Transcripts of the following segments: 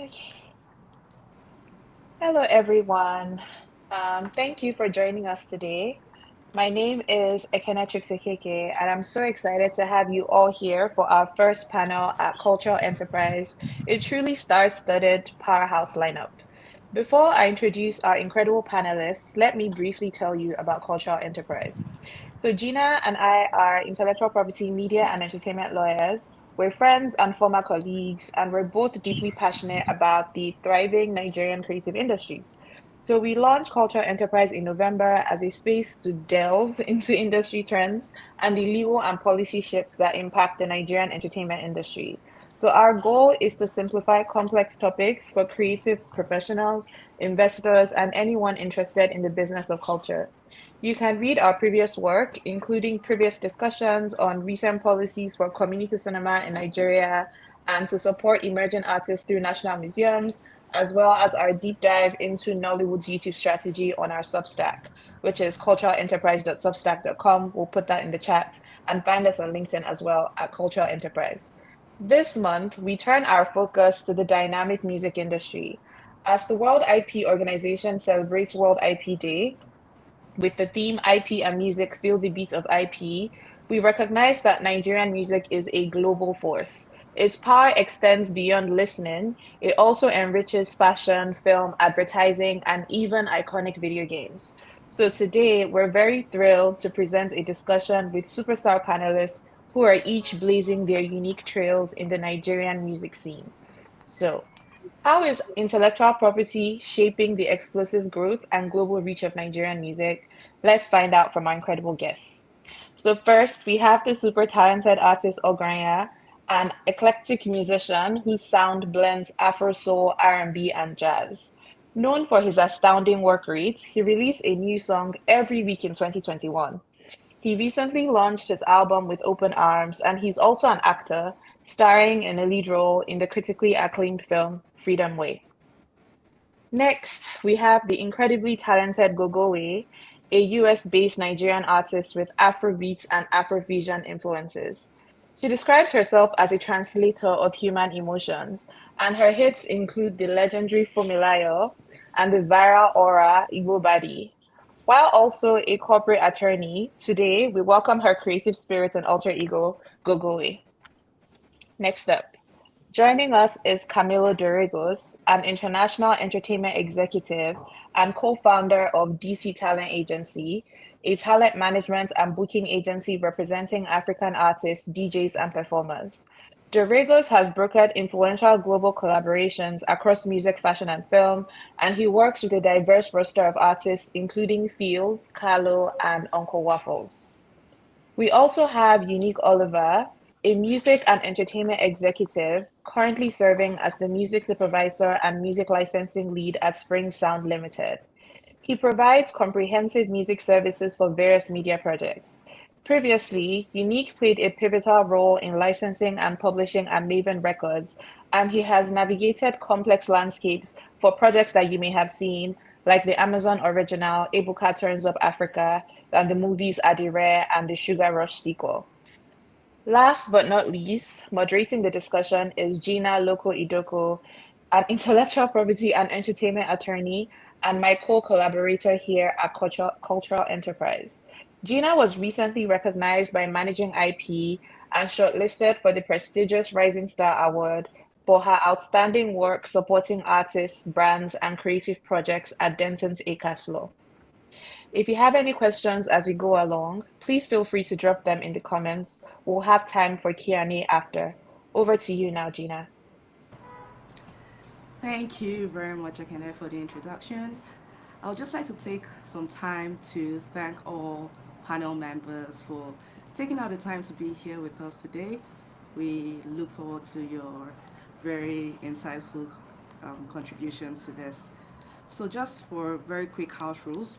Okay. Hello, everyone. Thank you for joining us today. My name is Ekene Chukwukeke, and I'm so excited to have you all here for our first panel at Cultural Enterprise, a truly star-studded powerhouse lineup. Before I introduce our incredible panelists, let me briefly tell you about Cultural Enterprise. So Gina and I are intellectual property, media, and entertainment lawyers. We're friends and former colleagues, and we're both deeply passionate about the thriving Nigerian creative industries. So we launched Cultural Enterprise in November as a space to delve into industry trends and the legal and policy shifts that impact the Nigerian entertainment industry. So our goal is to simplify complex topics for creative professionals, investors, and anyone interested in the business of culture. You can read our previous work, including previous discussions on recent policies for community cinema in Nigeria and to support emerging artists through national museums, as well as our deep dive into Nollywood's YouTube strategy on our Substack, which is culturalenterprise.substack.com. We'll put that in the chat and find us on LinkedIn as well at Cultural Enterprise. This month, we turn our focus to the dynamic music industry. As the World IP Organization celebrates World IP Day, with the theme IP and music feel the beat of IP, we recognize that Nigerian music is a global force. Its power extends beyond listening. It also enriches fashion, film, advertising, and even iconic video games. So today, we're very thrilled to present a discussion with superstar panelists who are each blazing their unique trails in the Nigerian music scene. So, how is intellectual property shaping the explosive growth and global reach of Nigerian music? Let's find out from our incredible guests. So first, we have the super talented artist Ogranya, an eclectic musician whose sound blends Afro soul, R&B, and jazz. Known for his astounding work rate, he released a new song every week in 2021. He recently launched his album with open arms, and he's also an actor, starring in a lead role in the critically acclaimed film Freedom Way. Next, we have the incredibly talented Gogowé, a US-based Nigerian artist with Afrobeats and Afrofusion influences. She describes herself as a translator of human emotions, and her hits include the legendary Fumilayo and the viral aura Igbo Badi. While also a corporate attorney, today we welcome her creative spirit and alter ego, Gogowé. Next up. Joining us is Camillo Doregos, an international entertainment executive and co-founder of DC Talent Agency, a talent management and booking agency representing African artists, DJs, and performers. Doregos has brokered influential global collaborations across music, fashion, and film, and he works with a diverse roster of artists, including Fields, Carlo, and Uncle Waffles. We also have Unique Oliver, a music and entertainment executive currently serving as the music supervisor and music licensing lead at Spring Sound Limited. He provides comprehensive music services for various media projects. Previously, Unique played a pivotal role in licensing and publishing at Maven Records, and he has navigated complex landscapes for projects that you may have seen, like the Amazon original Ebuka Turns Up Africa, and the movies Adire and the Sugar Rush sequel. Last but not least, moderating the discussion is Gina Loko-Idoko, an intellectual property and entertainment attorney and my co-collaborator here at Cultural Enterprise. Gina was recently recognized by Managing IP and shortlisted for the prestigious Rising Star Award for her outstanding work supporting artists, brands, and creative projects at Dentons-ACAS Law. If you have any questions as we go along, please feel free to drop them in the comments. We'll have time for Q&A after. Over to you now, Gina. Thank you very much, Akene, for the introduction. I would just like to take some time to thank all panel members for taking out the time to be here with us today. We look forward to your very insightful contributions to this. So, just for very quick house rules,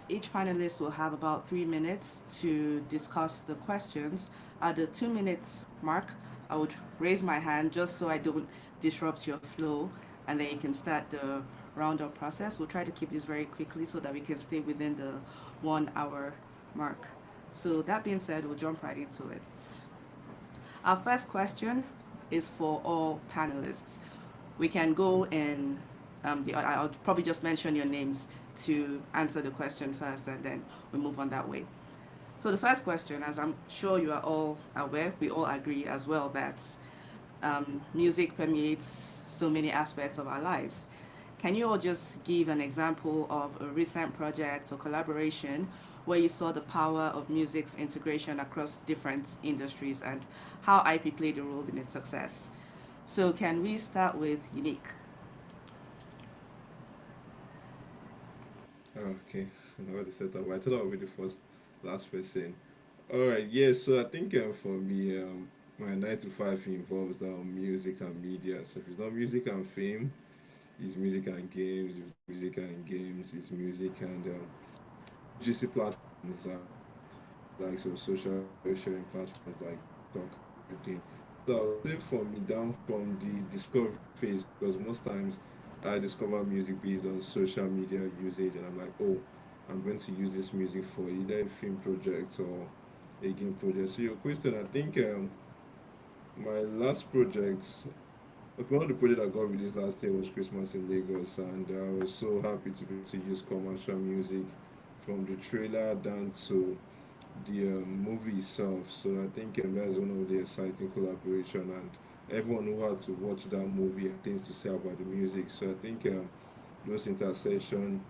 each panelist will have about 3 minutes to discuss the questions. At the 2 minutes mark, I would raise my hand just so I don't disrupt your flow, and then you can start the roundup process. We'll try to keep this very quickly so that we can stay within the 1 hour mark. So, that being said, we'll jump right into it. Our first question is for all panelists. We can go and I'll probably just mention your names to answer the question first, and then we move on that way. So the first question, as I'm sure you are all aware, we all agree as well that music permeates so many aspects of our lives. Can you all just give an example of a recent project or collaboration where you saw the power of music's integration across different industries and how IP played a role in its success? So, can we start with Unique? Oh, okay. I already set up. I thought I would be the last person. All right. Yeah. So I think for me, my 9 to 5 involves music and media. So if it's not music and fame, it's music and games. If it's not music and games, it's music and UGC platforms. Like some social video sharing platforms like TikTok and everything. So I would say for me, down from the discovery phase, because most times I discover music based on social media usage, and I'm like, oh, I'm going to use this music for either a film project or a game project. So your question, I think my last project, okay, one of the projects that got released last year was Christmas in Lagos, and I was so happy to be able to use commercial music from the trailer down to the movie itself. So I think that's one of the exciting collaboration, and everyone who had to watch that movie had things to say about the music. So I think those intersection,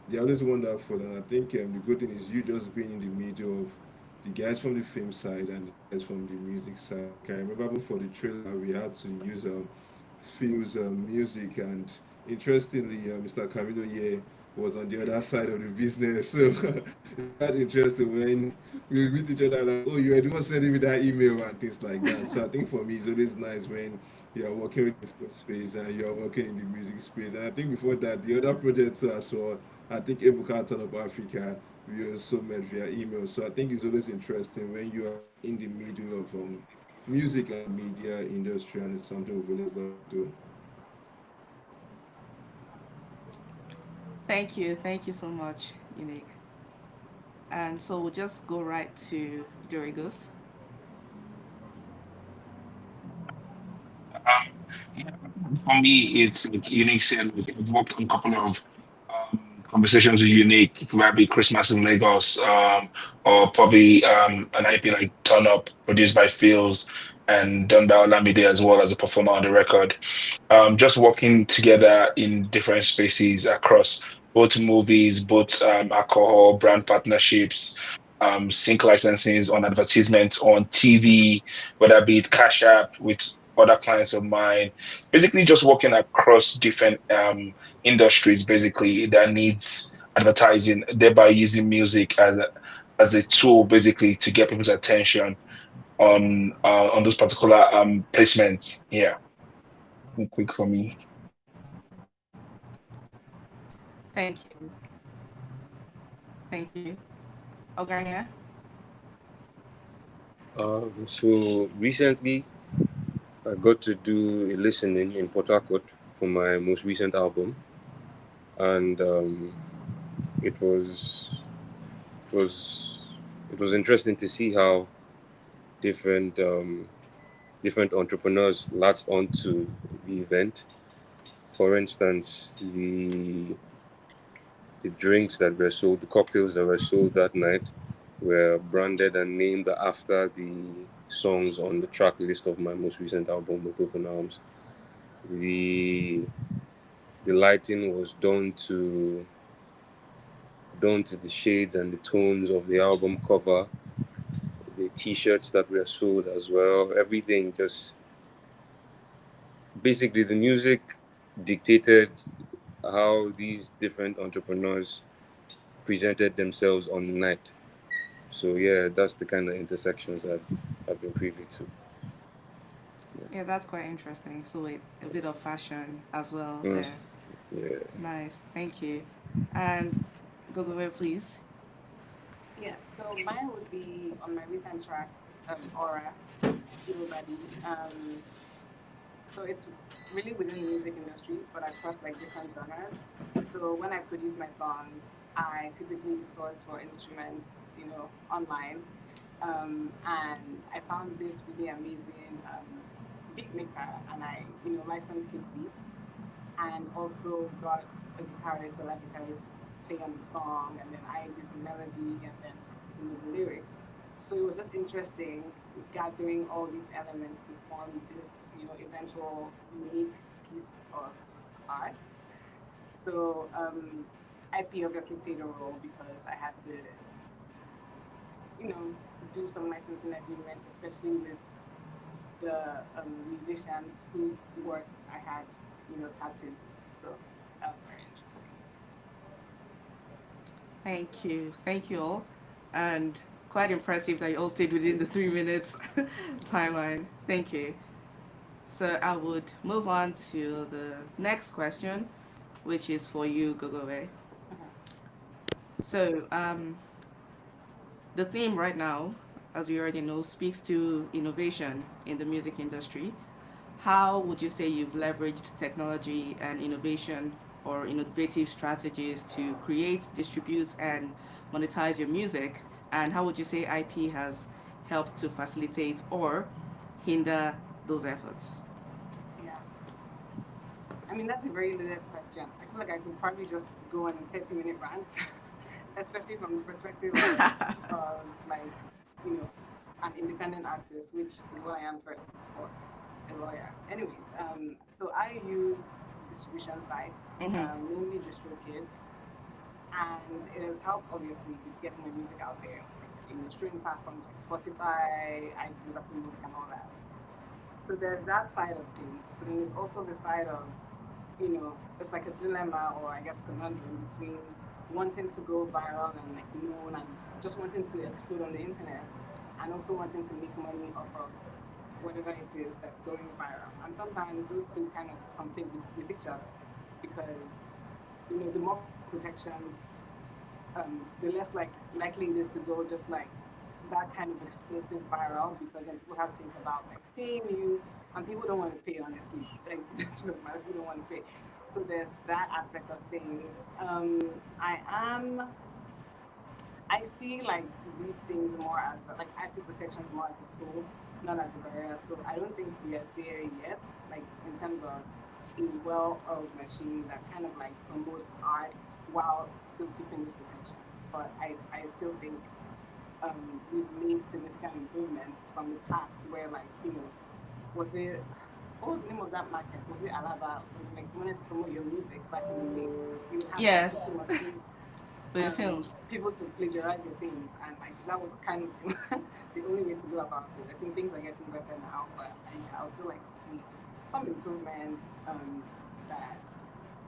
they're always wonderful, and I think the good thing is you just being in the middle of the guys from the film side and the guys from the music side. Like, I remember even for the trailer we had to use Phil's music, and interestingly, Mr. Camillo here was on the other side of the business. So it's quite interesting when we meet each other like, oh, you were the one sending me that email and things like that. So I think for me, it's always nice when you are working with the film space and you are working in the music space. And I think before that, the other projects as well, I think Ebuka Turn of Africa, we also met via email. So I think it's always interesting when you are in the middle of music and media industry, and it's something we've always loved to do. Thank you so much, Unique. And so we'll just go right to Dorigos. Yeah, for me, it's like Unique said, like, I've worked on a couple of conversations with Unique, maybe Christmas in Lagos, or probably an IP like Turn Up, produced by Fields and done by Olamide as well as a performer on the record. Just working together in different spaces across both movies, both alcohol, brand partnerships, sync licensings on advertisements on TV, whether be it Cash App with other clients of mine. Basically, just working across different industries, basically that needs advertising, thereby using music as a tool, basically to get people's attention on those particular placements. Yeah, quick for me. Thank you. Thank you. Ogranya? So recently, I got to do a listening in Port Harcourt for my most recent album, and it was it was it was interesting to see how different different entrepreneurs latched onto the event. For instance, the drinks that were sold, the cocktails that were sold that night, were branded and named after the songs on the track list of my most recent album with Open Arms. The the lighting was done to the shades and the tones of the album cover, the t-shirts that were sold as well. Everything just basically the music dictated how these different entrepreneurs presented themselves on the night. So yeah, that's the kind of intersections I've been privy to. Yeah, that's quite interesting. So a bit of fashion as well Mm, there. yeah. Nice. Thank you. And Gogoway, please. Yeah, so mine would be on my recent track, Aura, Feel Body. So it's really within the music industry, but across like different genres. So when I produce my songs, I typically source for instruments, online, and I found this really amazing beat maker, and I, licensed his beats, and also got a guitarist, a live guitarist, play on the song, and then I did the melody, and then the lyrics. So it was just interesting gathering all these elements to form this, eventual unique piece of art. So IP obviously played a role because I had to, you know, do some licensing agreements, especially with the musicians whose works I had, tapped into. So that was very interesting. Thank you all, and quite impressive that you all stayed within the 3 minutes timeline. Thank you. So I would move on to the next question, which is for you, Gogowé. So the theme right now, as we already know, speaks to innovation in the music industry. How would you say you've leveraged technology and innovation or innovative strategies to create, distribute, and monetize your music? And how would you say IP has helped to facilitate or hinder those efforts? Yeah. I mean, that's a very loaded question. I feel like I could probably just go on a 30-minute rant, especially from the perspective of like, you know, an independent artist, which is what I am first before a lawyer. Anyways, so I use distribution sites, Mhm. mainly DistroKid, and it has helped obviously with getting the music out there, like, streaming platforms like Spotify, iTunes, Apple Music, and all that. So there's that side of things, but then there's also the side of, it's like a dilemma or I guess conundrum between wanting to go viral and like known and just wanting to explode on the internet and also wanting to make money off of whatever it is that's going viral. And sometimes those two kind of conflict with each other because, the more protections, the less likely it is to go just like that kind of explosive viral because then people have to think about like paying you and people don't want to pay honestly. Like people don't want to pay. So there's that aspect of things. I am I see like these things more as like IP protection more as a tool, not as a barrier. So I don't think we are there yet, like in terms of a well-oiled machine that kind of like promotes art while still keeping these protections. But I still think we've made significant improvements from the past where like, was it what was the name of that market? Was it Alaba or something like you wanted to promote your music back in the day? You would have to like Yes, pretty much pay with the films. people to plagiarize your things, and like that was kind of the only way to go about it. I think things are getting better now, but I'll still like to see some improvements that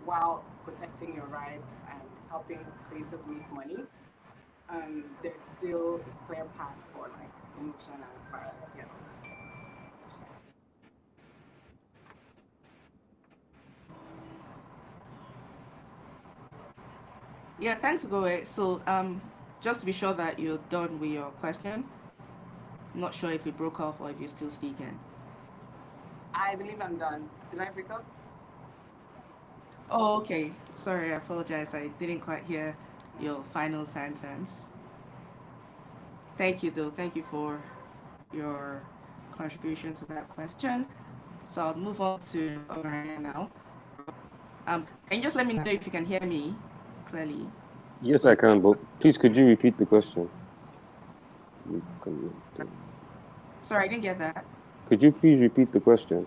while protecting your rights and helping creators make money, there's still a clear path for like promotion and virality and all that. Yeah, thanks, Goe. So, just to be sure that you're done with your question, not sure if you broke off or if you're still speaking. I believe I'm done. Did I break up? Oh, okay. Sorry, I apologize. I didn't quite hear your final sentence. Thank you, though. Thank you for your contribution to that question. So I'll move on to Ogranya now. Can you just let me know if you can hear me clearly? Yes, I can, but please could you repeat the question? Sorry, I didn't get that. Could you please repeat the question?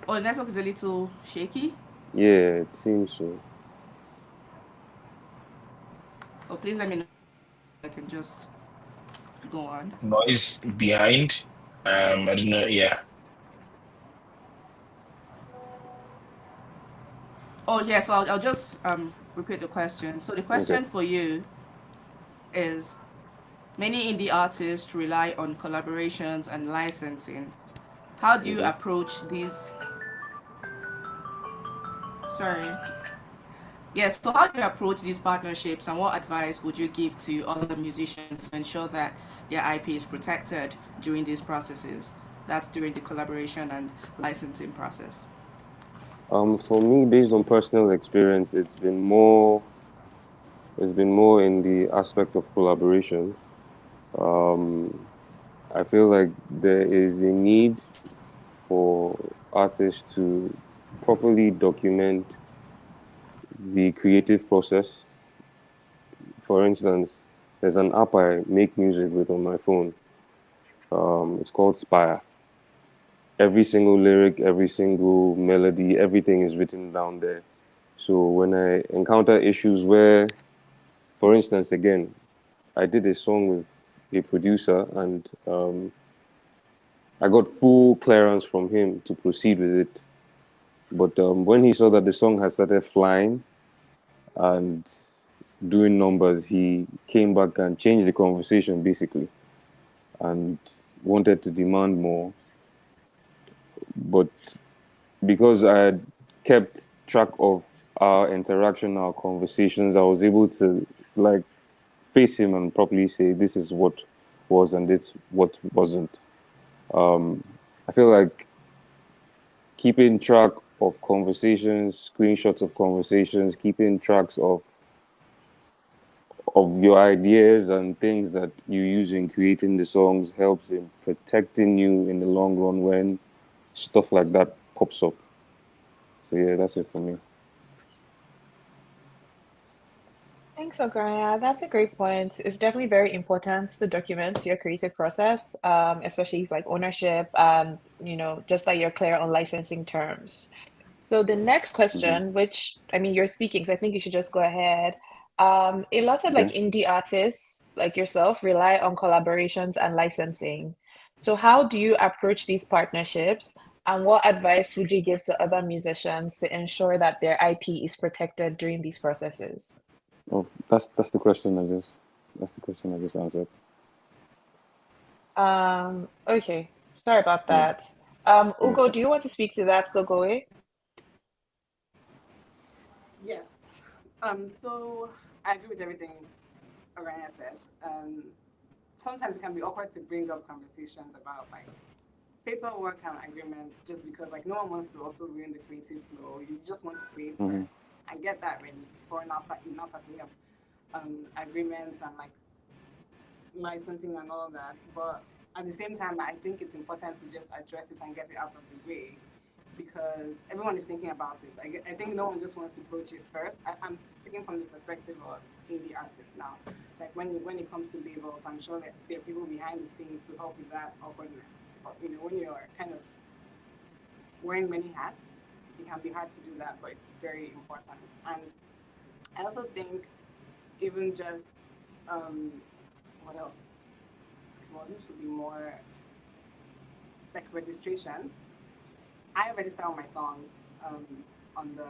Oh, the network is a little shaky. Yeah, it seems so. Oh, please let me know. I can just go on. Noise behind. I don't know. Yeah. Oh, yeah. So I'll just repeat the question. So the Okay. question for you is: many indie artists rely on collaborations and licensing. How do you Mm-hmm. approach these? Sorry. Yes, so how do you approach these partnerships and what advice would you give to other musicians to ensure that their IP is protected during these processes? That's during the collaboration and licensing process. For me, based on personal experience, it's been more in the aspect of collaboration. Um, I feel like there is a need for artists to properly document the creative process. For instance, there's an app I make music with on my phone. It's called Spire. Every single lyric, every single melody, everything is written down there. So when I encounter issues where, for instance, again, I did a song with a producer and I got full clearance from him to proceed with it. But when he saw that the song had started flying and doing numbers, he came back and changed the conversation basically and wanted to demand more. But because I had kept track of our interaction, our conversations, I was able to like face him and properly say this is what was and this what wasn't. Um, I feel like keeping track of conversations, screenshots of conversations, keeping tracks of your ideas and things that you use in creating the songs helps in protecting you in the long run when stuff like that pops up. So yeah, that's it for me. Thanks, Ogranya. That's a great point. It's definitely very important to document your creative process, especially like ownership and, just like you're clear on licensing terms. So the next Mm-hmm. question, which I mean, you're speaking, so I think you should just go ahead. A lot of like Okay. indie artists like yourself rely on collaborations and licensing. So how do you approach these partnerships, and what advice would you give to other musicians to ensure that their IP is protected during these processes? Oh, that's the question I just answered. Okay. Sorry about Yeah. that. Yeah. Ugo, do you want to speak to that, Gogoway? Yes. So I agree with everything Aranya said. Sometimes it can be awkward to bring up conversations about like paperwork and agreements just because like no one wants to also ruin the creative flow. You just want to create Mm-hmm. first and get that ready before now start thinking of agreements and like licensing and all that. But at the same time, I think it's important to just address it and get it out of the way because everyone is thinking about it. I think no one just wants to approach it first. I'm speaking from the perspective of indie artists now. Like when it comes to labels, I'm sure that there are people behind the scenes to help with that awkwardness. But when you're kind of wearing many hats, it can be hard to do that, but it's very important. And I also think even just what else? Well, this would be more like registration. I register all my songs on the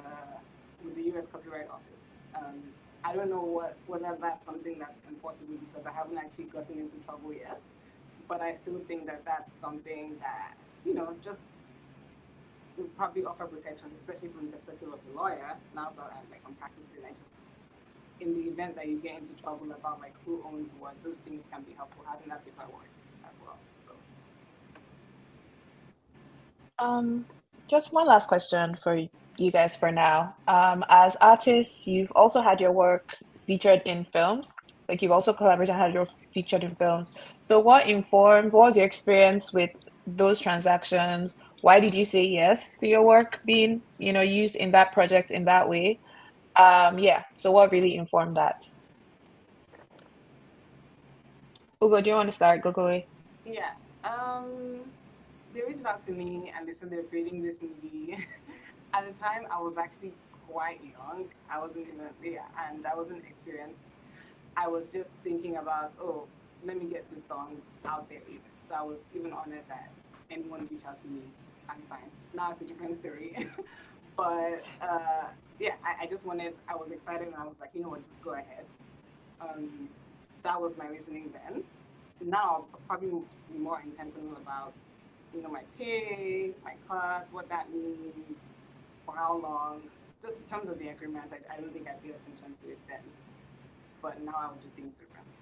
with the U.S. Copyright Office. Um, I don't know whether that's something that's enforceable because I haven't actually gotten into trouble yet, but I still think that that's something that just would probably offer protection, especially from the perspective of the lawyer. Now that I'm practicing, I just in the event that you get into trouble about like who owns what, those things can be helpful having that paperwork as well. So Um, just one last question for you guys for now. As artists, you've also had your work featured in films. Like you've also collaborated and had your work featured in films. So what was your experience with those transactions? Why did you say yes to your work being, used in that project in that way? Yeah. So what really informed that? Ugo, do you want to start? Go away. yeah, they reached out to me and they said they're creating this movie. At the time, I was actually quite young. I wasn't even yeah, and I wasn't experienced. I was just thinking about, oh, let me get this song out there even. So I was even honored that anyone reached out to me at the time. Now it's a different story. But yeah, I just I was excited and I was like, you know what, just go ahead. Um, that was my reasoning then. Now, probably be more intentional about, my pay, my cut, what that means, for how long. Just in terms of the agreement, I don't think I paid attention to it then. But now I would do things differently.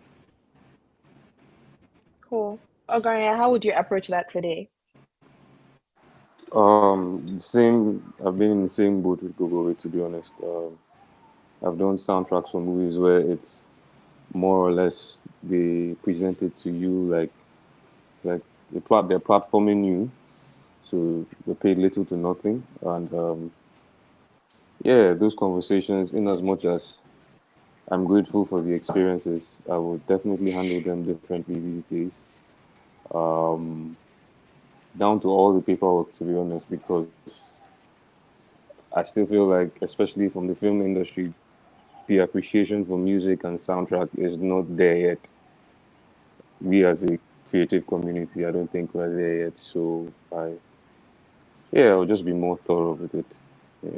Cool. Ogarnia, how would you approach that today? Same. I've been in the same boat with Gogoway, to be honest. I've done soundtracks for movies where it's more or less they present it to you like like they're platforming you, so you're paid little to nothing. And yeah, those conversations, in as much as I'm grateful for the experiences, I would definitely handle them differently these days. Um, Down to all the paperwork, to be honest, because I still feel like, especially from the film industry, the appreciation for music and soundtrack is not there yet. We as a creative community, I don't think we're there yet. So yeah, I'll just be more thorough with it. Yeah.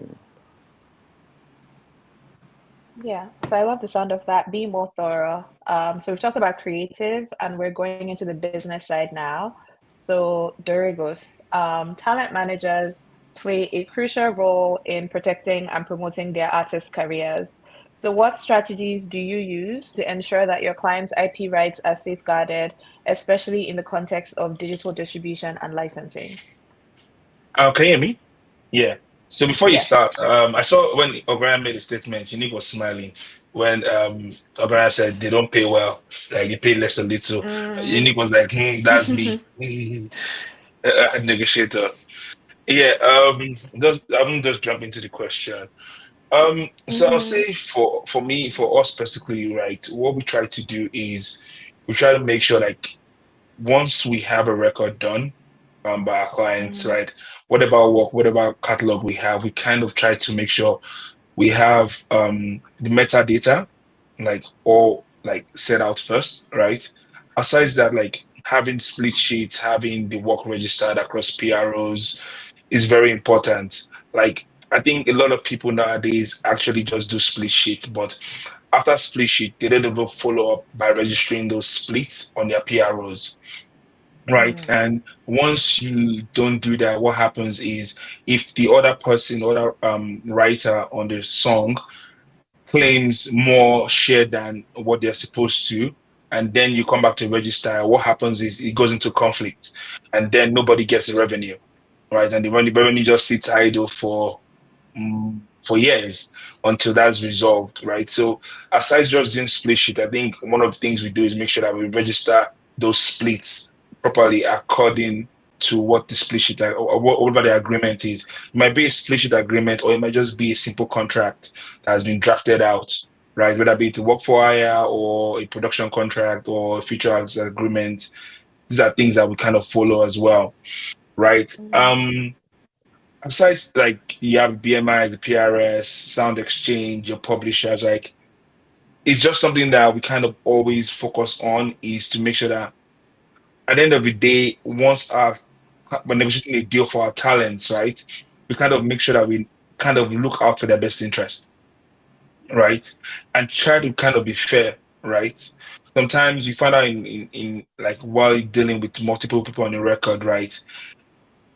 Yeah, so I love the sound of that. Be more thorough. So we've talked about creative, and we're going into the business side now. So Dorigos, talent managers play a crucial role in protecting and promoting their artists' careers. So what strategies do you use to ensure that your clients' IP rights are safeguarded, especially in the context of digital distribution and licensing? Can you hear me? Yeah. So before you Yes. start, I saw when Ogranya made a statement, Unique was smiling when Ogranya said they don't pay well, like they pay less a little. Mm. Unique was like, that's me. Negotiator. Yeah, I'm just jump into the question. So I'll Mm-hmm. say for me, for us specifically, right, what we try to do is we try to make sure like once we have a record done by our clients, Mm-hmm. right, whatever work, whatever catalog we have, we kind of try to make sure we have the metadata like all like set out first, right? Aside that, like having split sheets, having the work registered across PROs is very important. Like I think a lot of people nowadays actually just do split sheets, but after split sheet, they don't even follow up by registering those splits on their PROs, right? Mm. And once you don't do that, what happens is if the other person, other writer on the song claims more share than what they're supposed to, and then you come back to register, what happens is it goes into conflict, and then nobody gets the revenue, right? And the revenue just sits idle for years until that's resolved, right? So aside just doing split sheet, I think one of the things we do is make sure that we register those splits properly according to what the split sheet or whatever the agreement is. It might be a split sheet agreement, or it might just be a simple contract that has been drafted out, right? Whether be it a work for hire or a production contract or a future access agreement. These are things that we kind of follow as well, right? Mm. Aside like you have BMIs, the PRS, Sound Exchange, your publishers, like it's just something that we kind of always focus on is to make sure that at the end of the day, once we're negotiating a deal for our talents, right? We kind of make sure that we kind of look out for their best interest, right? And try to kind of be fair, right? Sometimes you find out in like while dealing with multiple people on the record, right?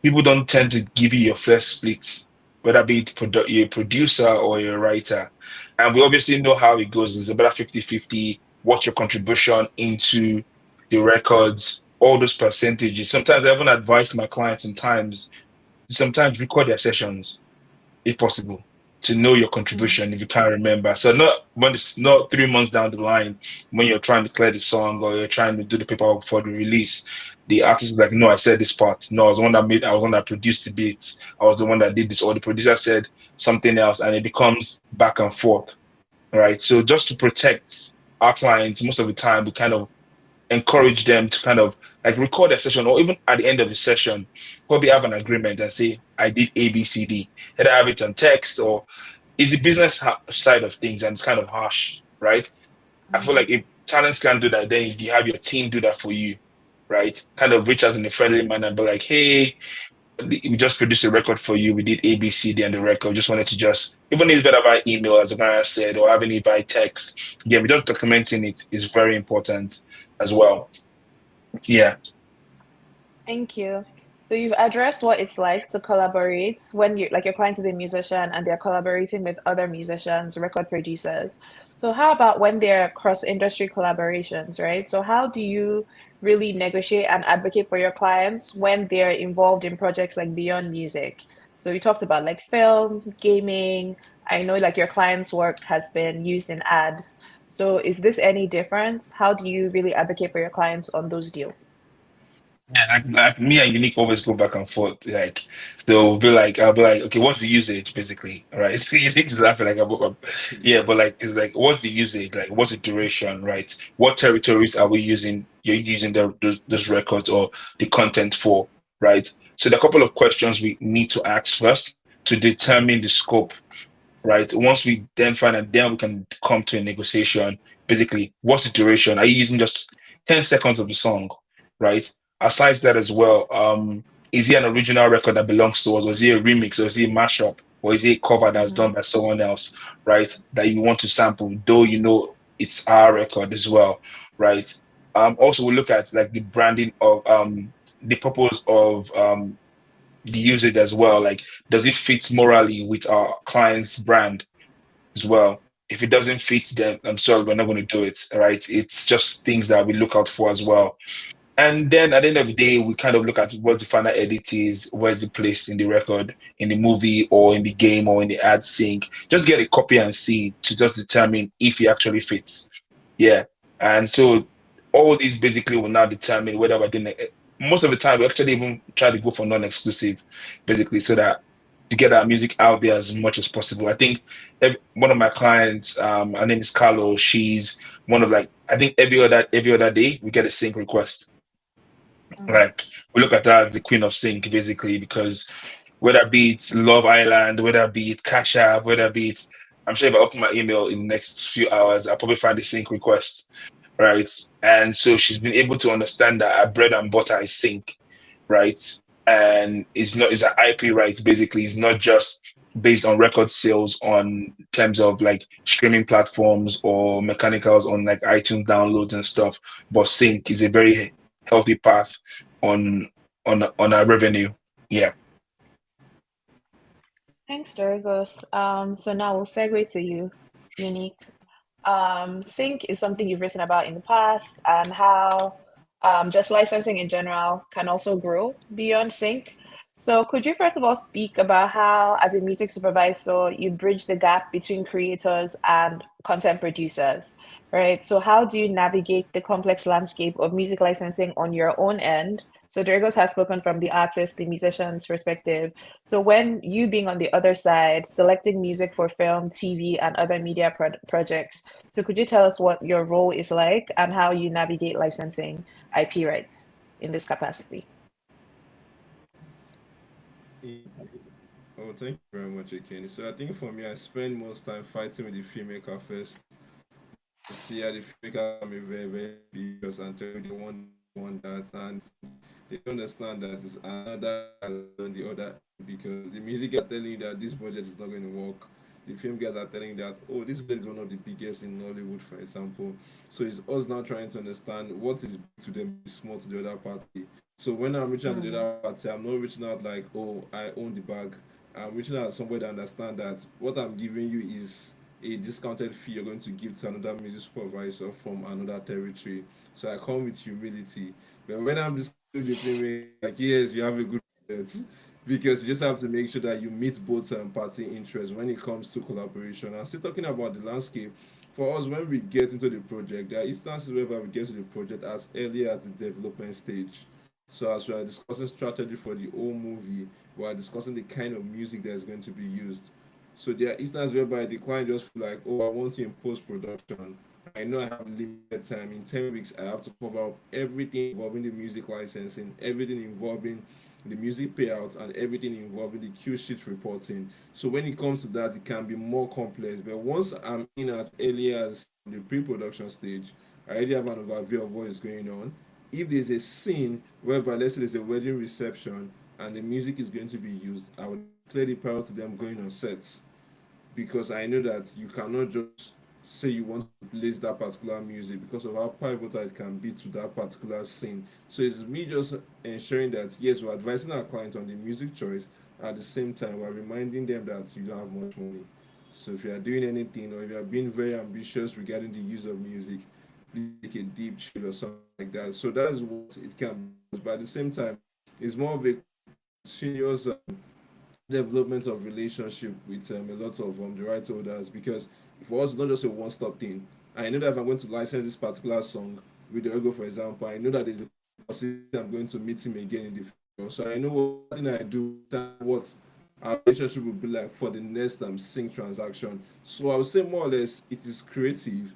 People don't tend to give you your first splits, whether be it you're a producer or you're a writer. And we obviously know how it goes. It's about 50-50. What's your contribution into the records, all those percentages. Sometimes I even advise my clients sometimes record their sessions if possible, to know your Mm. contribution if you can't remember. So not when it's not 3 months down the line when you're trying to clear the song or you're trying to do the paperwork for the release. The artist is like, no, I said this part. No, I was the one that produced the beats. I was the one that did this, or the producer said something else, and it becomes back and forth. Right. So just to protect our clients, most of the time we kind of encourage them to kind of like record a session or even at the end of the session, probably have an agreement and say, I did A, B, C, D. Either have it on text or it's the business side of things and it's kind of harsh, right? I feel Mm. like if talents can't do that, then you have your team do that for you, right? Kind of reach out in a friendly manner and be like, hey, we just produced a record for you. We did A, B, C, D on the record. Just wanted to just, even if it's better by email, as the guy said, or having it by text. Yeah, we just documenting it is very important as well. Yeah. Thank you. So you've addressed what it's like to collaborate when you like your client is a musician and they're collaborating with other musicians, record producers. So how about when they're cross-industry collaborations, right? So how do you really negotiate and advocate for your clients when they're involved in projects like beyond music? So you talked about like film, gaming. I know like your client's work has been used in ads. So is this any different? How do you really advocate for your clients on those deals? Yeah, like me and Unique always go back and forth. Like, so we'll be like, I'll be like, okay, what's the usage basically? All right. So Unique is laughing like, yeah, Yeah. but like, it's like, what's the usage? Like, what's the duration? Right? What territories are we using? You're using those records or the content for? Right. So there are a couple of questions we need to ask first to determine the scope, right? Once we then find out, then we can come to a negotiation. Basically, what's the duration? Are you using just 10 seconds of the song, right? Aside that as well, is it an original record that belongs to us, or is it a remix, or is it a mashup, or is it a cover that's Mm-hmm. done by someone else, right? That you want to sample, though you know it's our record as well, right? Also we look at like the branding of the purpose of the usage as well. Like, does it fit morally with our client's brand as well? If it doesn't fit, then I'm sorry, we're not going to do it. Right? It's just things that we look out for as well. And then at the end of the day, we kind of look at what the final edit is, where's it placed in the record, in the movie, or in the game, or in the ad sync. Just get a copy and see to just determine if it actually fits. Yeah. And so all these basically will now determine whether we're doing it. Most of the time, we actually even try to go for non-exclusive, basically, so that to get our music out there as much as possible. I think one of my clients, her name is Carlo. She's one of like I think every other day we get a sync request. Mm-hmm. Like we look at her as the queen of sync, basically, because whether be it Love Island, whether be it Cash App, whether be it, I'm sure if I open my email in the next few hours, I'll probably find the sync request, right? And so she's been able to understand that her bread and butter is sync, right? And it's an IP rights basically. It's not just based on record sales on terms of like streaming platforms or mechanicals on like iTunes downloads and stuff, but sync is a very healthy path on on our revenue. Yeah. Thanks, Dorogos. So now we'll segue to you, Unique. Sync is something you've written about in the past, and how just licensing in general can also grow beyond sync. So, could you first of all speak about how, as a music supervisor, you bridge the gap between creators and content producers, right? So, how do you navigate the complex landscape of music licensing on your own end? So, Dorogos has spoken from the artist, the musician's perspective. So when you being on the other side, selecting music for film, TV, and other media projects, so could you tell us what your role is like and how you navigate licensing IP rights in this capacity? Yeah. Oh, thank you very much, Akeni. So I think for me, I spend most time fighting with the filmmaker first. See how the filmmaker can be very, very ambitious and tell you they want that, and they don't understand that it's another on the other end, because the music are telling you that this budget is not going to work. The film guys are telling that, oh, this budget is one of the biggest in Hollywood, for example. So it's us now trying to understand what is big to them is small to the other party. So when I'm reaching out to the Mm-hmm. other party, I'm not reaching out like, oh, I own the bag. I'm reaching out to somebody that understand that what I'm giving you is a discounted fee you're going to give to another music supervisor from another territory. So I come with humility. But when I'm discussing with the filmmaker, like, yes, you have a good budget, because you just have to make sure that you meet both party interests when it comes to collaboration. I'm still talking about the landscape. For us, when we get into the project, there are instances whereby we get to the project as early as the development stage. So as we are discussing strategy for the whole movie, we are discussing the kind of music that is going to be used. So there are instances whereby the client just feel like, oh, I want you in post production. I know I have limited time. In 10 weeks, I have to cover up everything involving the music licensing, everything involving the music payouts, and everything involving the Q sheet reporting. So when it comes to that, it can be more complex. But once I'm in as early as the pre-production stage, I already have an overview of what is going on. If there's a scene whereby, let's say, there's a wedding reception and the music is going to be used, I would clearly prior to them going on sets, because I know that you cannot just say you want to place that particular music because of how pivotal it can be to that particular scene. So it's me just ensuring that yes, we're advising our clients on the music choice. At the same time, we're reminding them that you don't have much money. So if you are doing anything, or if you are being very ambitious regarding the use of music, please take a deep chill or something like that. So that's what it can be. But at the same time, it's more of a continuous development of relationship with a lot of the right holders, because for us it's not just a one-stop thing. I know that if I'm going to license this particular song with the logo, for example, I know that there's a say I'm going to meet him again in the future. So I know what thing I do, what our relationship will be like for the next sync transaction. So I would say more or less it is creative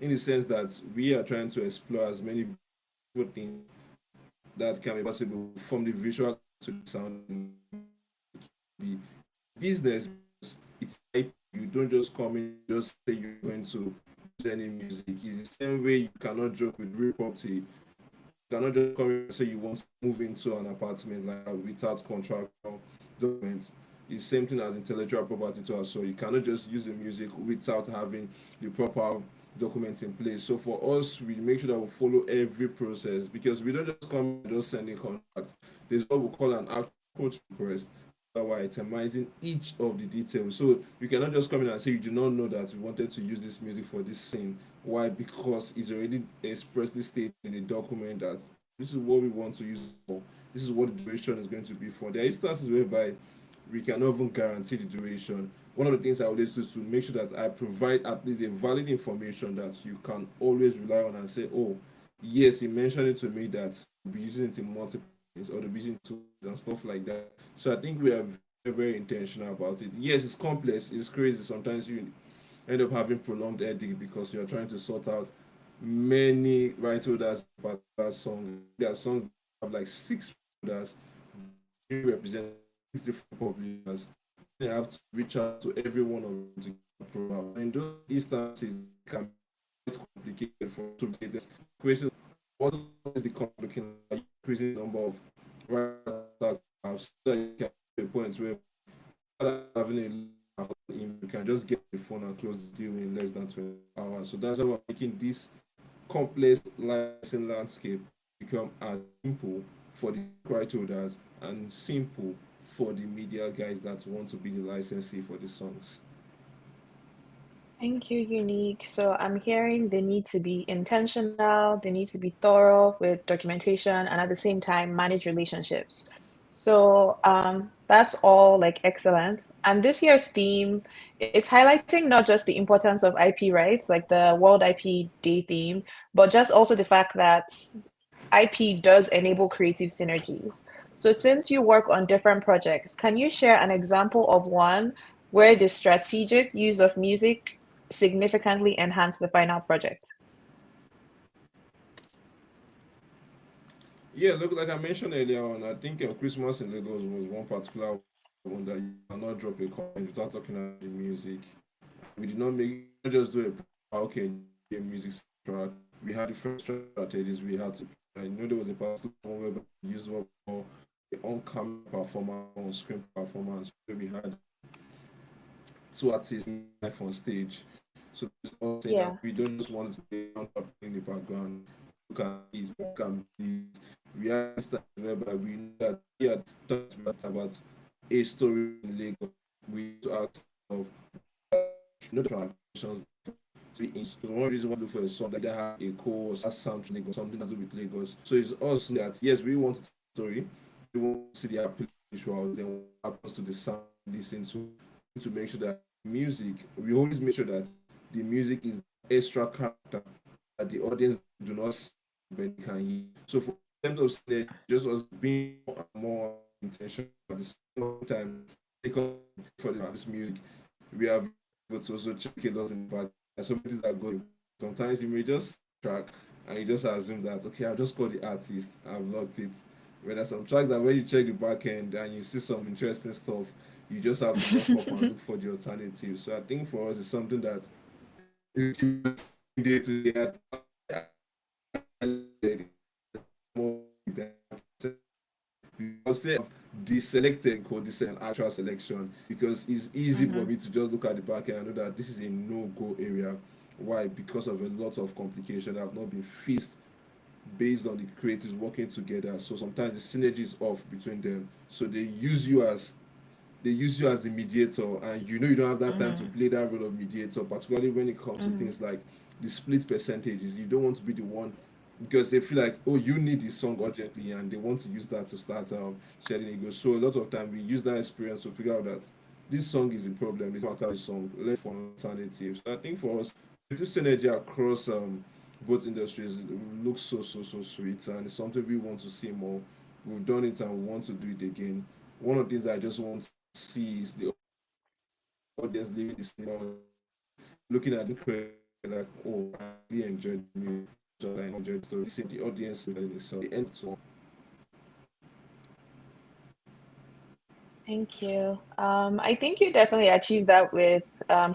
in the sense that we are trying to explore as many good things that can be possible from the visual to the sound. The business, it's like you don't just come in, just say you're going to use any music. It's the same way you cannot joke with real property. You cannot just come in and say you want to move into an apartment like that without contractual documents. It's the same thing as intellectual property to us. So you cannot just use the music without having the proper documents in place. So for us, we make sure that we follow every process because we don't just come and just send a contract. There's what we call an approach request. We're itemizing each of the details. So you cannot just come in and say you do not know that we wanted to use this music for this scene. Why? Because it's already expressly stated in the document that this is what we want to use for. This is what the duration is going to be for. There are instances whereby we cannot even guarantee the duration. One of the things I always do is to make sure that I provide at least a valid information that you can always rely on and say, oh, yes, he mentioned it to me that we'll be using it in multiple things or the using tools and stuff like that. So I think we are very, very intentional about it. Yes, it's complex, it's crazy. Sometimes you end up having prolonged headache because you're trying to sort out many right holders per song. There are songs that have like six holders represent six different publishers. They have to reach out to every one of them to get approval. In those instances, it can be quite complicated for creators. Question: what is the complication? Are you increasing the number of writers so that you can get to a point where having a you can just get the phone and close the deal in less than 20 hours. So that's how we're making this complex licensing landscape become as simple for the right holders and simple for the media guys that want to be the licensee for the songs. Thank you, Unique. So I'm hearing they need to be intentional, they need to be thorough with documentation, and at the same time manage relationships. So that's all like excellent. And this year's theme, it's highlighting not just the importance of IP rights, like the World IP Day theme, but just also the fact that IP does enable creative synergies. So, since you work on different projects, can you share an example of one where the strategic use of music significantly enhanced the final project? Yeah, look, like I mentioned earlier on, I think Christmas in Lagos was one particular one that you cannot drop a comment without talking about the music. We did not make not just do a okay a music track. We had different strategies we had to. I know there was a particular one where we used what we call the on-camera performance, on-screen performance, where we had two artists live on stage. So it's all saying that Yeah. we don't just want it to be in the background. You can eat, you can please. We are instances whereby we know that we had talked about a story in Lagos. We need to ask of no transitions. So one reason why we look for a song that they have a chorus, a sound to Lagos, something to do with Lagos. So it's also that yes, we want to tell a story, we want to see the visuals, then what happens to the sound, listen to make sure that music, we always make sure that the music is extra character that the audience do not see when they can hear. So for them of saying just us being more and more intentional at the same time because for this music, we have to also check a lot in the back. Some things are good. Sometimes you may just track and you just assume that okay, I'll just call the artist, I've locked it. Where there's some tracks that when you check the back end and you see some interesting stuff, you just have to jump up and look for the alternative. So I think for us it's something that day to day I'll say deselected called this an actual selection because it's easy for Mm-hmm. me to just look at the back and I know that this is a no-go area. Why? Because of a lot of complication that have not been fixed based on the creatives working together. So sometimes the synergy is off between them. So they use you as the mediator, and you know you don't have that time to Mm-hmm. play that role of mediator, particularly when it comes to Mm-hmm. things like the split percentages. You don't want to be the one because they feel like, oh, you need this song urgently, and they want to use that to start sharing ego. So a lot of time we use that experience to figure out that this song is a problem. It's not a song. Let's for an alternative. So I think for us, to synergy across both industries look so sweet, and it's something we want to see more. We've done it and we want to do it again. One of the things I just want to see is the audience leaving the cinema looking at the credit like, oh, I really enjoyed the movie. Just I enjoyed the story. See the audience in itself. The end to Thank you. I think you definitely achieved that with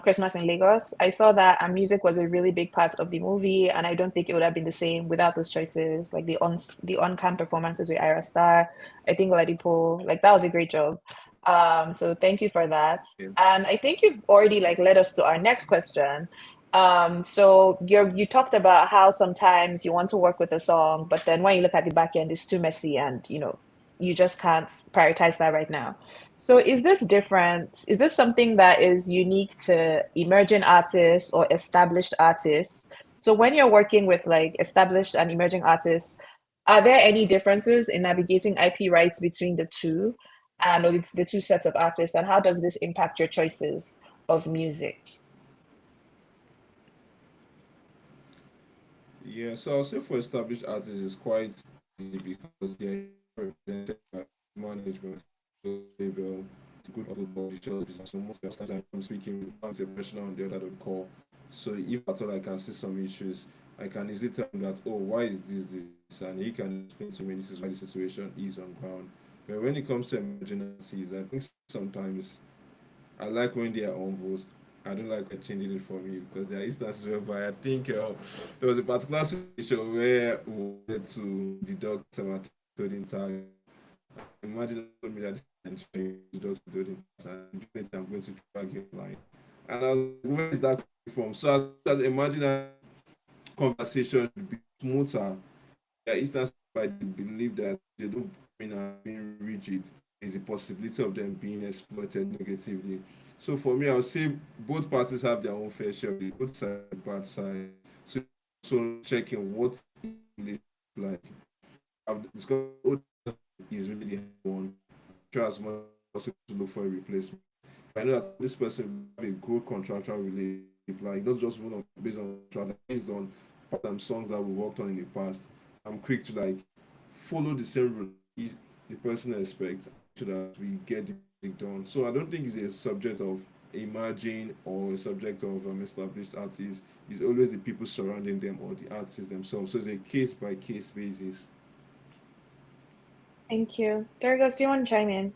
Christmas in Lagos. I saw that music was a really big part of the movie, and I don't think it would have been the same without those choices, like the on-cam performances with Ira Star. I think Ladipo, like that was a great job. So thank you for that. And I think you've already like led us to our next question. So you talked about how sometimes you want to work with a song, but then when you look at the back end, it's too messy, and you just can't prioritize that right now. So is this different? Is this something that is unique to emerging artists or established artists? So when you're working with like established and emerging artists, are there any differences in navigating IP rights between the two and or the two sets of artists? And how does this impact your choices of music? Yeah, so I'll say for established artists, it's quite easy because they're represented by management, label, good or good publishers. So most of the time I'm speaking with one professional on the other don't call. So if at all I can see some issues, I can easily tell him that, oh, why is this? And he can explain to me this is why the situation is on ground. But when it comes to emergencies, I think sometimes I like when they are humble. I don't like when changing it for me because there are instances whereby I think there was a particular situation where we wanted to deduct some coding tags. Imagine I told me that I'm trying to deduct coding tags and I'm going to drag it line. And I was like, where is that coming from? So as imagine that conversation should be smoother. There are instances where they believe that they don't mean are being rigid. There's a possibility of them being exploited negatively. So for me, I would say both parties have their own fair share of the good side and the bad side. So checking what it like. I've discovered what is really the one. Try as much as possible to look for a replacement. If I know that this person have a good contractual relationship, like not just one based on contract, based on part-time songs that we worked on in the past. I'm quick to like follow the same route the person expects so that we get the music done. So I don't think it's a subject of emerging or a subject of established artists. It's always the people surrounding them or the artists themselves. So it's a case by case basis. Thank you. Doregos, do you want to chime in?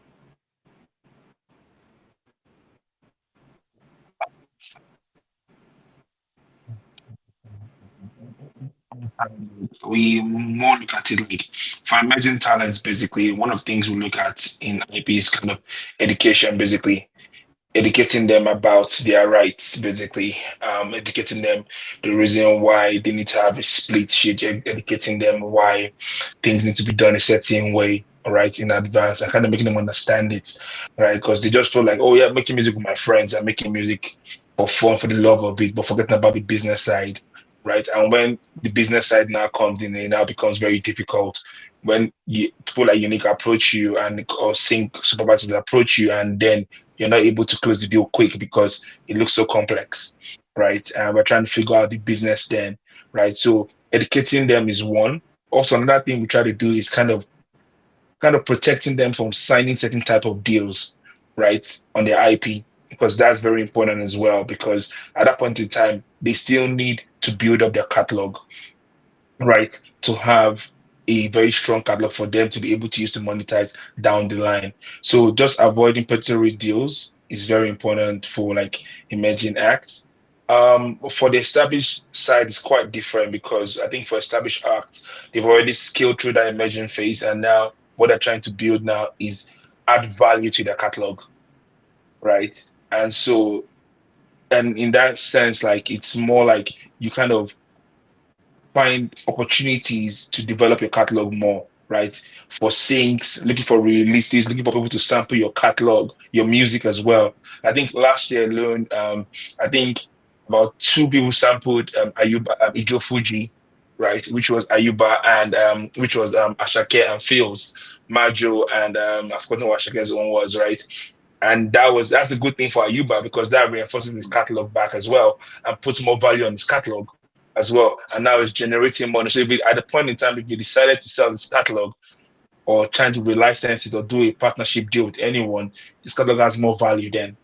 We more look at it like for emerging talents, basically, one of the things we look at in IP is kind of education, basically educating them about their rights, basically, educating them the reason why they need to have a split sheet, educating them why things need to be done a certain way, right, in advance, and kind of making them understand it, right? Because they just feel like, oh yeah, making music with my friends, I'm making music for fun, for the love of it, but forgetting about the business side, right? And when the business side now comes in, it now becomes very difficult when people like Unique approach you and or sync supervisors approach you, and then you're not able to close the deal quick because it looks so complex, right? And we're trying to figure out the business then, right? So educating them is one. Also, another thing we try to do is kind of protecting them from signing certain type of deals, right, on their IP, because that's very important as well. Because at that point in time, they still need to build up their catalog, right, to have a very strong catalog for them to be able to use to monetize down the line. So just avoiding predatory deals is very important for like emerging acts. For the established side, it's quite different because I think for established acts, they've already scaled through that emerging phase, and now what they're trying to build now is add value to their catalog, right? And so, and in that sense, like it's more like you kind of find opportunities to develop your catalog more, right? For syncs, looking for releases, looking for people to sample your catalog, your music as well. I think last year alone, I think about two people sampled Ayuba, Ijo Fuji, right? Which was Ayuba and which was Ashake and Fields, Majo and I've forgotten what Ashake's one was, right? And that's a good thing for Ayuba because that reinforces his catalog back as well and puts more value on his catalog as well, and now it's generating money. So if at the point in time, if you decided to sell this catalog or trying to relicense it or do a partnership deal with anyone, this catalog has more value then,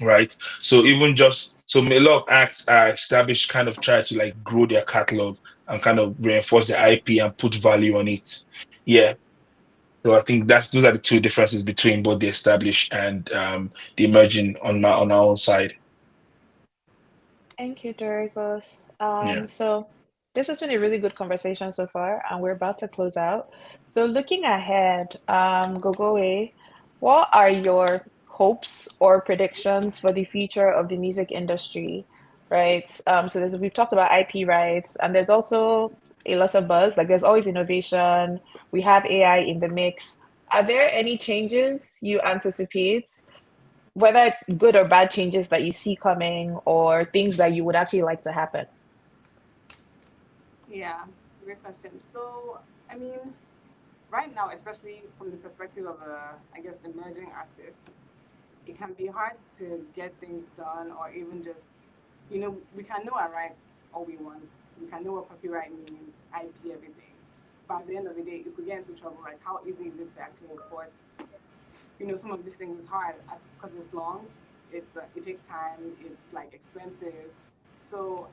right? So even just so a lot of acts are established, kind of try to like grow their catalog and kind of reinforce the IP and put value on it. Yeah. So I think those are the two differences between both the established and the emerging on our own side. Thank you, Doregos. Yeah. So this has been a really good conversation so far, and we're about to close out. So looking ahead, Gogoway, what are your hopes or predictions for the future of the music industry, right? So we've talked about IP rights, and there's also a lot of buzz. Like there's always innovation. We have AI in the mix. Are there any changes you anticipate, whether good or bad changes that you see coming or things that you would actually like to happen? Yeah, great question. So, I mean, right now, especially from the perspective of a, I guess, emerging artist, it can be hard to get things done or even just, we can know our rights all we want. We can know what copyright means, IP, everything. But at the end of the day, if we get into trouble, like how easy is it to actually enforce? Some of these things is hard because it's long. It takes time. It's like expensive. So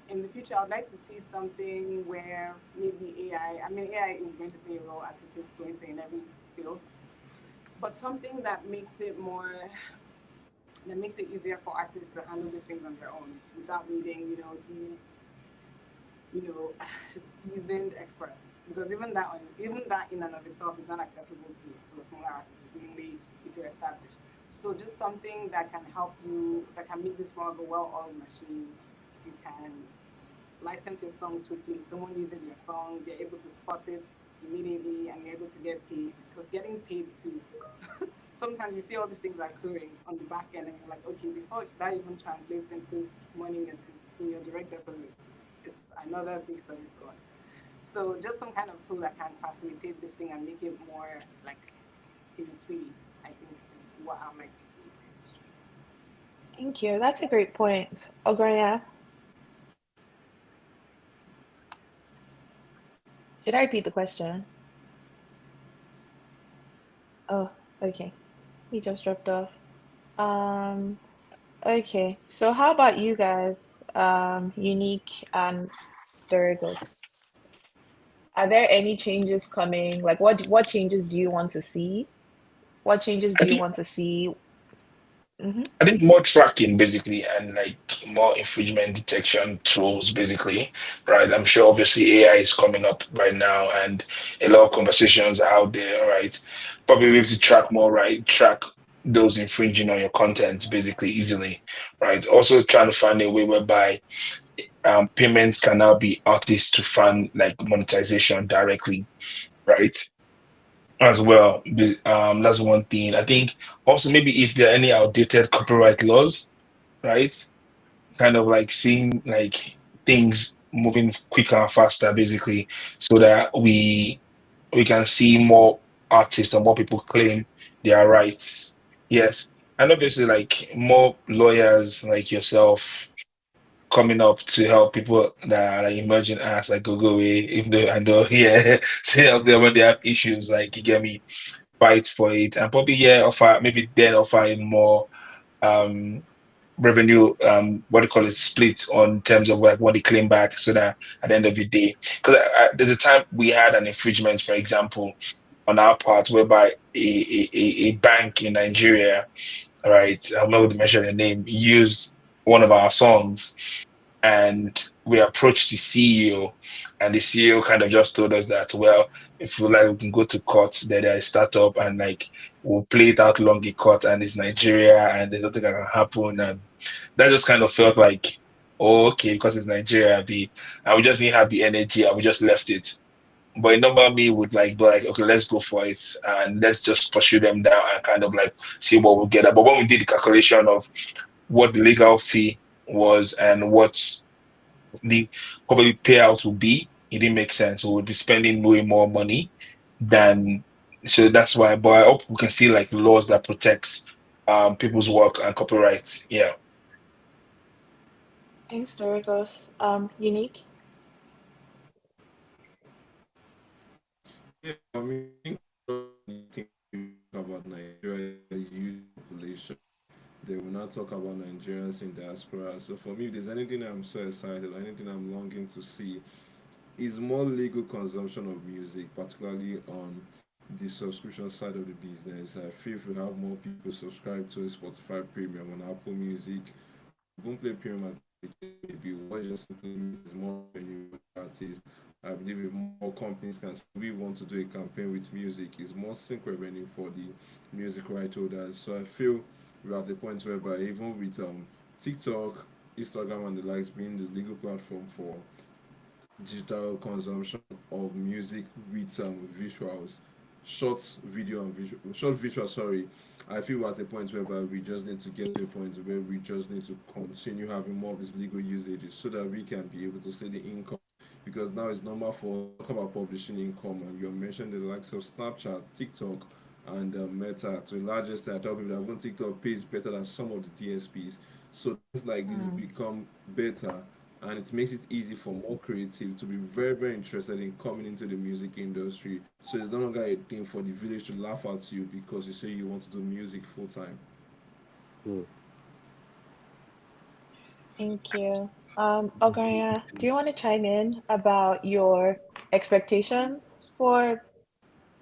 in the future, I'd like to see something where maybe AI. I mean, AI is going to play a role as it is going to in every field, but something that makes it easier for artists to handle the things on their own without needing, these, you know, seasoned experts. Because even that in and of itself is not accessible to a smaller artist. It's mainly if you're established. So just something that can help you, that can make this more of a well-oiled machine. You can license your songs quickly. If someone uses your song, they're able to spot it immediately and you're able to get paid. Because getting paid too, sometimes you see all these things are accruing on the back end and you're like, okay, before that even translates into money in your direct deposits, it's another beast of its own. So just some kind of tool that can facilitate this thing and make it more like, speedy, I think is what I'd like to see. Thank you. That's a great point. Ogranya, should I repeat the question? Oh, okay. He just dropped off. Um, okay. So how about you guys? Unique and Dorigos. Are there any changes coming? Like what changes do you want to see? What changes I do you think want to see? Hmm. I think more tracking basically and like more infringement detection tools basically, right? I'm sure obviously AI is coming up right now and a lot of conversations are out there, right? Probably be able to track more, right? Track those infringing on your content basically easily, right? Also trying to find a way whereby payments can now be artists to fund like monetization directly, right? As well. That's one thing. I think also maybe if there are any outdated copyright laws, right? Kind of like seeing like things moving quicker and faster, basically, so that we can see more artists and more people claim their rights. Yes. And obviously like more lawyers like yourself coming up to help people that are like emerging as like Gogoway, if they and yeah, to help them when they have issues, like you get me, fight for it and probably yeah, offer maybe then offering more um revenue, what do you call it, split on terms of like what they claim back, so that at the end of the day, because there's a time we had an infringement, for example, on our part, whereby a bank in Nigeria, right, I'm not going to mention the name, used one of our songs, and we approached the CEO, and the CEO kind of just told us that, well, if you like, we can go to court. That there is startup, and like we'll play it out long in court, and it's Nigeria, and there's nothing that can happen, and that just kind of felt like, oh, okay, because it's Nigeria, and we just didn't have the energy, and we just left it. But a normal me would like be like, okay, let's go for it, and let's just pursue them down and kind of like see what we get. But when we did the calculation of what the legal fee was and what the probably payout will be, it didn't make sense. We would be spending way more money than, so that's why. But I hope we can see like laws that protects people's work and copyright. Yeah. Thanks, Doregos. Unique. Yeah, I mean, I think the thing we talk about Nigeria is the youth population. They will not talk about Nigerians in diaspora. So for me, if there's anything I'm so excited or anything I'm longing to see, is more legal consumption of music, particularly on the subscription side of the business. I feel if we have more people subscribe to a Spotify Premium on Apple Music, Boomplay Premium as the case may be, what just simply means is more revenue for the artists. I believe if more companies can say we want to do a campaign with music, is more sync revenue for the music right holders. So I feel we're at a point whereby even with TikTok, Instagram, and the likes being the legal platform for digital consumption of music with visuals, short visual. Sorry, I feel we're at a point whereby we just need to get to a point where we just need to continue having more of these legal usages so that we can be able to see the income. Because now it's normal for talk about publishing income, and you mentioned the likes of Snapchat, TikTok, and Meta. To a large extent, I tell people that even TikTok pays better than some of the DSPs. So things like this Mm. become better, and it makes it easy for more creative to be very, very interested in coming into the music industry. So it's no longer a thing for the village to laugh at you because you say you want to do music full time. Hmm. Thank you. Ogranya, do you want to chime in about your expectations for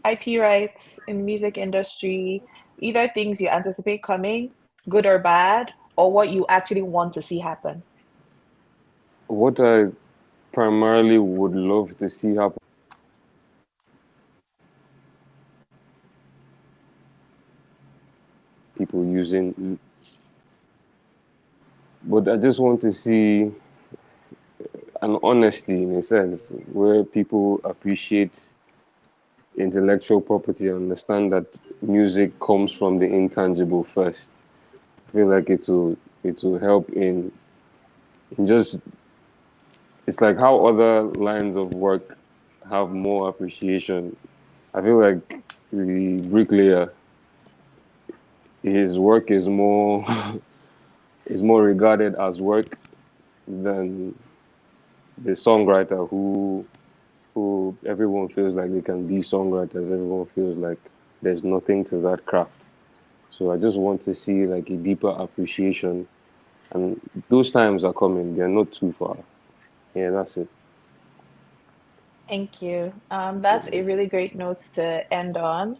IP rights in music industry, either things you anticipate coming, good or bad, or what you actually want to see happen? What I primarily would love to see happen, people using, but I just want to see an honesty in a sense where people appreciate intellectual property and understand that music comes from the intangible first. I feel like it will help in just, it's like how other lines of work have more appreciation. I feel like the bricklayer, his work is more is more regarded as work than the songwriter who everyone feels like they can be songwriters. Everyone feels like there's nothing to that craft. So I just want to see like a deeper appreciation, and those times are coming. They're not too far. Yeah, that's it. Thank you. That's a really great note to end on.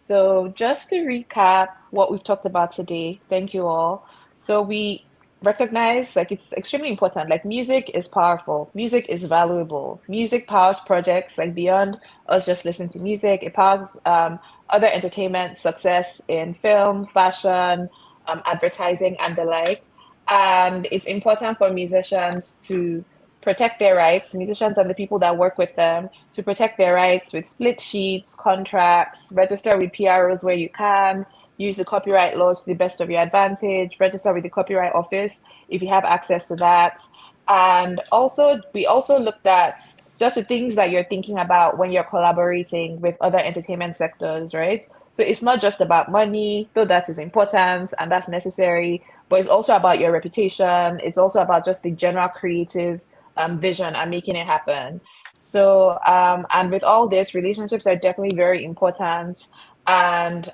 So, just to recap what we've talked about today, thank you all. So, we recognize like it's extremely important. Like, music is powerful, music is valuable, music powers projects like beyond us just listening to music, it powers other entertainment success in film, fashion, advertising, and the like. And it's important for musicians to protect their rights, musicians and the people that work with them, to protect their rights with split sheets, contracts, register with PROs where you can, use the copyright laws to the best of your advantage, register with the Copyright Office if you have access to that. And also, we also looked at just the things that you're thinking about when you're collaborating with other entertainment sectors, right? So it's not just about money, though that is important and that's necessary, but it's also about your reputation. It's also about just the general creative vision and making it happen. So, and with all this, relationships are definitely very important. And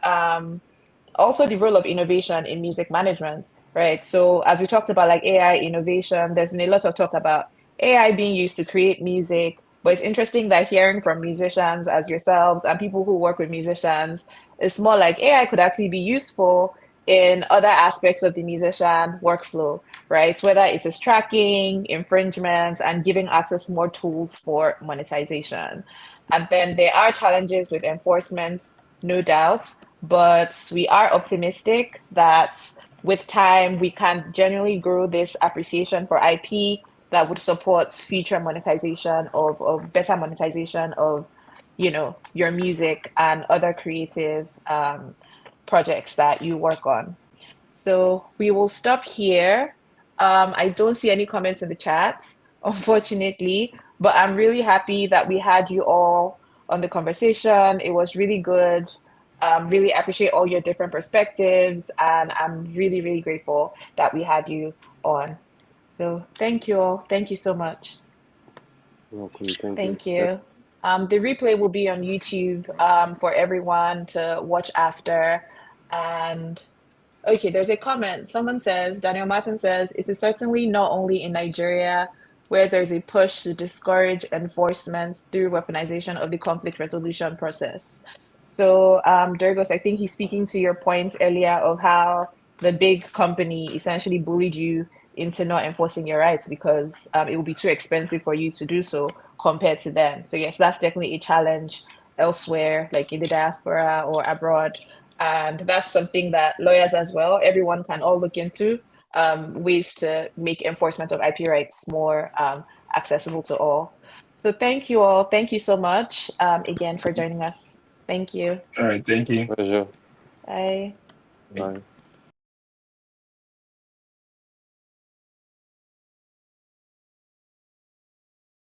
also the role of innovation in music management, right? So as we talked about like AI innovation, there's been a lot of talk about AI being used to create music, but it's interesting that hearing from musicians as yourselves and people who work with musicians, it's more like AI could actually be useful in other aspects of the musician workflow, right? Whether it is tracking, infringement, and giving artists more tools for monetization. And then there are challenges with enforcement, no doubt, but we are optimistic that with time we can genuinely grow this appreciation for IP that would support future monetization of better monetization of your music and other creative projects that you work on. So we will stop here. I don't see any comments in the chat, unfortunately, but I'm really happy that we had you all on the conversation. It was really good. Really appreciate all your different perspectives, and I'm really, really grateful that we had you on. So thank you all. Thank you so much. Welcome. Thank you. Thank you. The replay will be on YouTube for everyone to watch after. And okay, there's a comment. Someone says, Daniel Martin says, it is certainly not only in Nigeria where there's a push to discourage enforcement through weaponization of the conflict resolution process. So, Durgos, I think he's speaking to your points earlier of how the big company essentially bullied you into not enforcing your rights because it will be too expensive for you to do so compared to them. So, yes, that's definitely a challenge elsewhere, like in the diaspora or abroad. And that's something that lawyers as well, everyone can all look into ways to make enforcement of IP rights more accessible to all. So thank you all. Thank you so much again for joining us. Thank you. All right, thank you. Pleasure. Bye. Bye.